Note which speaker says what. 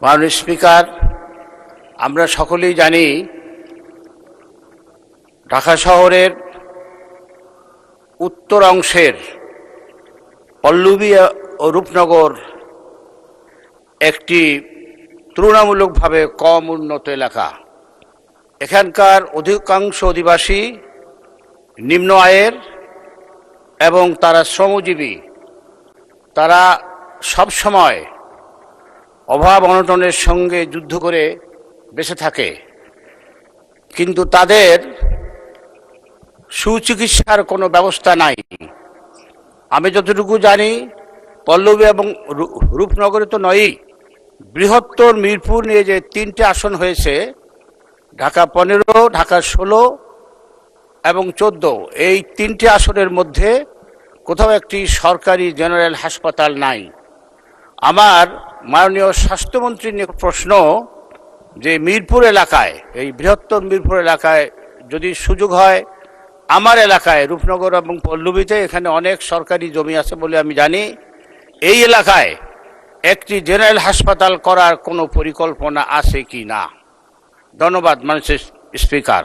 Speaker 1: মাননীয় স্পিকার, আমরা সকলেই জানি ঢাকা শহরের উত্তর অংশের পল্লবী ও রূপনগর একটি তুলনামূলকভাবে কম উন্নত এলাকা। এখানকার অধিকাংশ অধিবাসী নিম্ন আয়ের এবং তারা শ্রমজীবী। তারা সবসময় অভাব অনটনের সঙ্গে যুদ্ধ করে বেঁচে থাকে, কিন্তু তাদের সুচিকিৎসার কোনো ব্যবস্থা নাই। আমি যতটুকু জানি, পল্লবী এবং রূপনগরে তো নয়ই, বৃহত্তর মিরপুর নিয়ে যে 3টে আসন হয়েছে, ঢাকা 15, ঢাকা 16 এবং 14, এই 3টে আসনের মধ্যে কোথাও একটি সরকারি জেনারেল হাসপাতাল নাই। আমার মাননীয় স্বাস্থ্যমন্ত্রীর নিকট প্রশ্ন যে মিরপুর এলাকায়, এই বৃহত্তর মিরপুর এলাকায় যদি সুযোগ হয়, আমার এলাকায় রূপনগর এবং পল্লবীতে এখানে অনেক সরকারি জমি আছে বলে আমি জানি, এই এলাকায় একটি জেনারেল হাসপাতাল করার কোনো পরিকল্পনা আছে কি না? ধন্যবাদ মাননীয় স্পিকার।